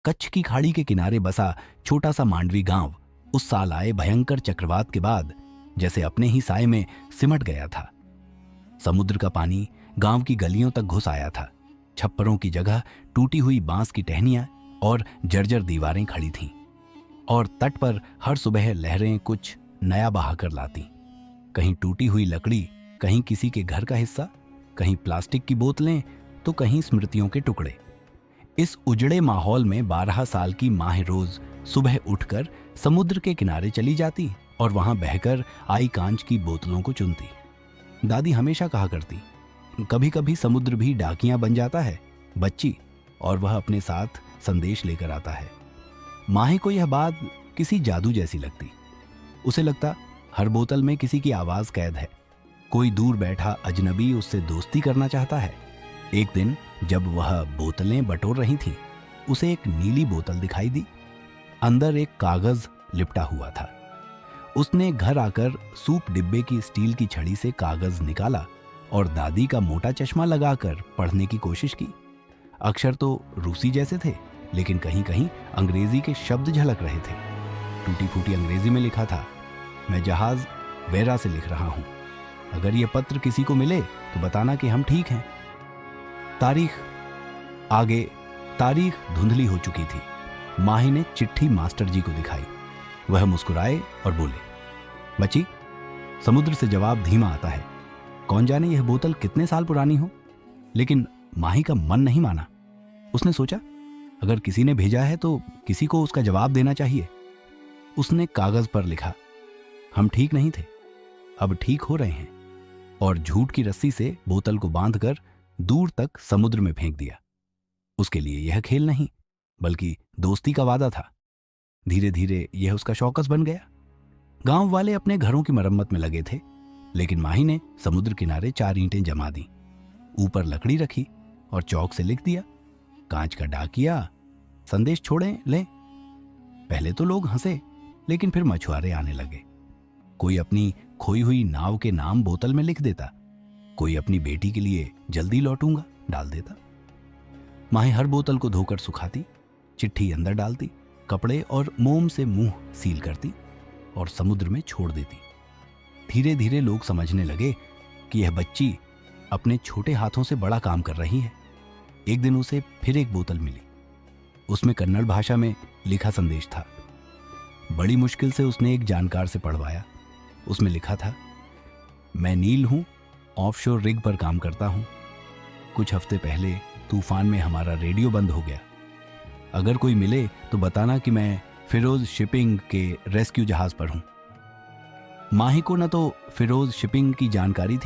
कच्छ की खाड़ी के किनारे बसा छोटा सा मांडवी गांव उस साल आए भयंकर चक्रवात के बाद जैसे अपने ही साए में सिमट गया था। समुद्र का पानी गांव की गलियों तक घुस आया था। छप्परों की जगह टूटी हुई बांस की टहनियां और जर्जर दीवारें खड़ी थीं और तट पर हर सुबह लहरें कुछ नया बहाकर लाती। कहीं टूटी हुई लकड़ी, कहीं किसी के घर का हिस्सा, कहीं प्लास्टिक की बोतलें तो कहीं स्मृतियों के टुकड़े। इस उजड़े माहौल में 12 साल की माह रोज सुबह उठकर समुद्र के किनारे चली जाती और वहां बहकर आई कांच की बोतलों को चुनती। दादी हमेशा कहा करती, कभी कभी समुद्र भी डाकियां बन जाता है बच्ची, और वह अपने साथ संदेश लेकर आता है। माही को यह बात किसी जादू जैसी लगती। उसे लगता हर बोतल में किसी की आवाज कैद है, कोई दूर बैठा अजनबी उससे दोस्ती करना चाहता है। एक दिन जब वह बोतलें बटोर रही थी, उसे एक नीली बोतल दिखाई दी। अंदर एक कागज लिपटा हुआ था। उसने घर आकर सूप डिब्बे की स्टील की छड़ी से कागज निकाला और दादी का मोटा चश्मा लगाकर पढ़ने की कोशिश की। अक्षर तो रूसी जैसे थे, लेकिन कहीं कहीं अंग्रेजी के शब्द झलक रहे थे। टूटी फूटी अंग्रेजी में लिखा था, मैं जहाज वेरा से लिख रहा हूं। अगर यह पत्र किसी को मिले तो बताना कि हम ठीक हैं। तारीख धुंधली हो चुकी थी। माही ने चिट्ठी मास्टर जी को दिखाई। वह मुस्कुराए और बोले, बच्ची, समुद्र से जवाब धीमा आता है। कौन जाने यह बोतल कितने साल पुरानी हो। लेकिन माही का मन नहीं माना। उसने सोचा, अगर किसी ने भेजा है तो किसी को उसका जवाब देना चाहिए। उसने कागज पर लिखा, हम ठीक नहीं थे, अब ठीक हो रहे हैं, और झूठ की रस्सी से बोतल को बांधकर दूर तक समुद्र में फेंक दिया। उसके लिए यह खेल नहीं, बल्कि दोस्ती का वादा था। धीरे धीरे यह उसका शौकस बन गया। गांव वाले अपने घरों की मरम्मत में लगे थे, लेकिन माही ने समुद्र किनारे 4 ईंटें जमा दी, ऊपर लकड़ी रखी और चौक से लिख दिया, कांच का डाकिया, संदेश छोड़े ले। पहले तो लोग हंसे, लेकिन फिर मछुआरे आने लगे। कोई अपनी खोई हुई नाव के नाम बोतल में लिख देता, कोई अपनी बेटी के लिए जल्दी लौटूंगा डाल देता। माही हर बोतल को धोकर सुखाती, चिट्ठी अंदर डालती, कपड़े और मोम से मुंह सील करती और समुद्र में छोड़ देती। धीरे धीरे लोग समझने लगे कि यह बच्ची अपने छोटे हाथों से बड़ा काम कर रही है। एक दिन उसे फिर एक बोतल मिली। उसमें कन्नड़ भाषा में लिखा संदेश था। बड़ी मुश्किल से उसने एक जानकार से पढ़वाया। उसमें लिखा था, मैं नील हूं, ऑफशोर रिग पर काम करता हूं। कुछ हफ्ते पहले तूफान में हमारा रेडियो बंद हो गया। अगर कोई मिले तो बताना कि मैं फिरोज शिपिंग के रेस्क्यू जहाज पर हूं। माही को न तो फिरोज शिपिंग की जानकारी थी